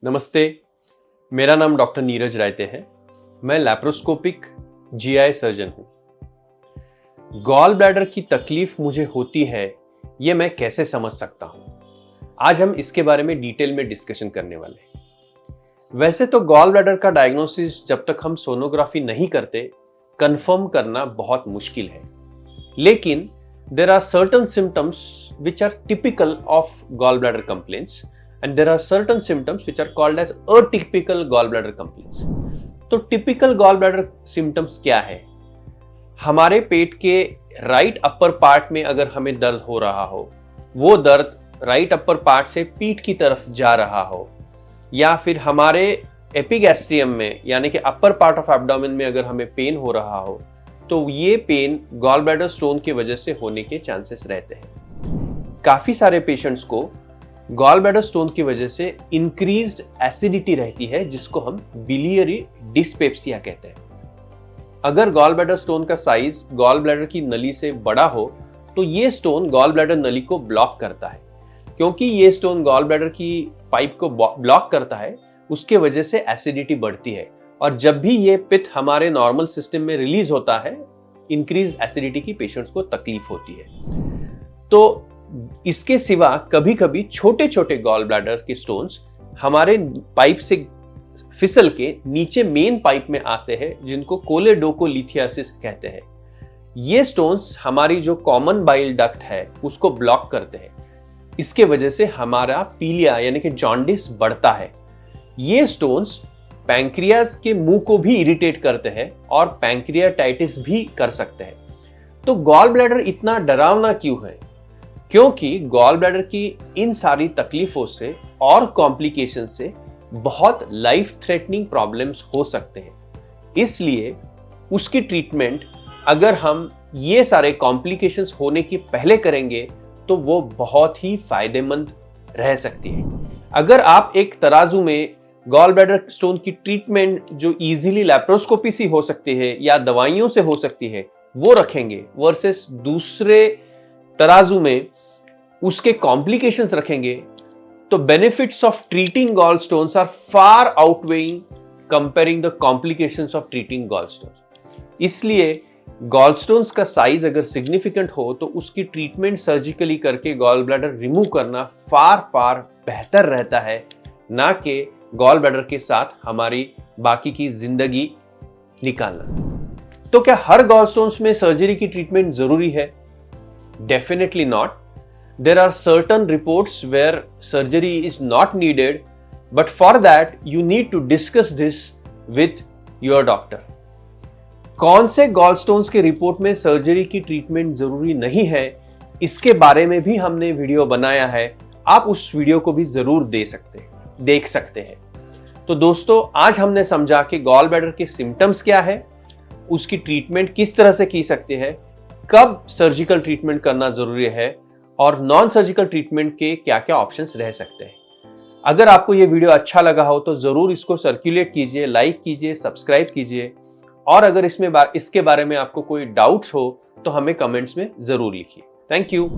नमस्ते, मेरा नाम डॉक्टर नीरज रायते है। मैं लैप्रोस्कोपिक जीआई सर्जन हूं। गॉल ब्लैडर की तकलीफ मुझे होती है, ये मैं कैसे समझ सकता हूं? आज हम इसके बारे में डिटेल में डिस्कशन करने वाले हैं। वैसे तो गॉल ब्लैडर का डायग्नोसिस जब तक हम सोनोग्राफी नहीं करते, कंफर्म करना बहुत मुश्किल है। लेकिन there are certain symptoms which are typical of gallbladder complaints and there are certain symptoms which are called as atypical gallbladder complaints. तो typical gallbladder symptoms क्या है? हमारे पेट के राइट अपर पार्ट में अगर हमें दर्द हो रहा हो, वो दर्द राइट अपर पार्ट से पीठ की तरफ जा रहा हो, या फिर हमारे एपिगैस्ट्रियम में यानी कि अपर पार्ट ऑफ एब्डोमेन में अगर हमें पेन हो रहा हो, तो ये पेन गॉल ब्लैडर स्टोन की वजह से होने के चांसेस रहते हैं। काफी सारे पेशेंट्स को गॉल ब्लैडर स्टोन की वजह से इंक्रीज्ड एसिडिटी रहती है, जिसको हम बिलियरी डिस्पेप्सिया कहते हैं। अगर गॉल ब्लैडर स्टोन का साइज गॉल ब्लैडर की नली से बड़ा हो, तो ये स्टोन गॉल ब्लैडर नली को ब्लॉक करता है। क्योंकि ये स्टोन गॉल ब्लैडर की पाइप को ब्लॉक करता है, उसके वजह से एसिडिटी बढ़ती है, और जब भी ये पित्त हमारे नॉर्मल सिस्टम में रिलीज होता है, इंक्रीज एसिडिटी की पेशेंट्स को तकलीफ होती है। तो इसके सिवा कभी कभी छोटे छोटे गॉल ब्लैडर के स्टोन्स हमारे पाइप से फिसल के नीचे मेन पाइप में आते हैं, जिनको कोलेडोकोलिथियासिस कहते हैं। ये स्टोन्स हमारी जो कॉमन बाइल डक्ट है उसको ब्लॉक करते हैं। इसके वजह से हमारा पीलिया यानी कि जॉन्डिस बढ़ता है। ये स्टोन्स पैंक्रियाज के मुंह को भी इरिटेट करते हैं और पैंक्रियाटाइटिस भी कर सकते हैं। तो गॉल ब्लैडर इतना डरावना क्यों है? क्योंकि गॉल ब्लैडर की इन सारी तकलीफों से और कॉम्प्लिकेशन से बहुत लाइफ थ्रेटनिंग प्रॉब्लम्स हो सकते हैं। इसलिए उसकी ट्रीटमेंट अगर हम ये सारे कॉम्प्लिकेशंस होने के पहले करेंगे तो वो बहुत ही फायदेमंद रह सकती है। अगर आप एक तराजू में गॉल ब्लैडर स्टोन की ट्रीटमेंट जो इजीली लैप्रोस्कोपी से हो सकती है या दवाइयों से हो सकती है वो रखेंगे, वर्सेस दूसरे तराजू में उसके कॉम्प्लिकेशंस रखेंगे, तो benefits of treating gall stones are far outweighing comparing the complications of treating gall stones. इसलिए गॉल स्टोन्स का साइज अगर सिग्निफिकेंट हो तो उसकी ट्रीटमेंट सर्जिकली करके गॉल ब्लैडर रिमूव करना फार बेहतर रहता है, ना कि गॉल ब्लैडर के साथ हमारी बाकी की जिंदगी निकालना। तो क्या हर गॉल स्टोन्स में सर्जरी की ट्रीटमेंट जरूरी है? Definitely not. There are certain reports where surgery is not needed, but for that you need to discuss this with your doctor. कौन से गॉल स्टोन्स के रिपोर्ट में सर्जरी की ट्रीटमेंट जरूरी नहीं है, इसके बारे में भी हमने वीडियो बनाया है। आप उस वीडियो को भी जरूर देख सकते हैं। तो दोस्तों, आज हमने समझा कि गॉल ब्लैडर के सिम्टम्स क्या है, उसकी ट्रीटमेंट किस तरह से की सकती है, कब सर्जिकल ट्रीटमेंट करना जरूरी है, और नॉन सर्जिकल ट्रीटमेंट के क्या क्या ऑप्शंस रह सकते हैं। अगर आपको यह वीडियो अच्छा लगा हो तो जरूर इसको सर्कुलेट कीजिए, लाइक कीजिए, सब्सक्राइब कीजिए, और अगर इसके बारे में आपको कोई डाउट्स हो तो हमें कमेंट्स में जरूर लिखिए। Thank you.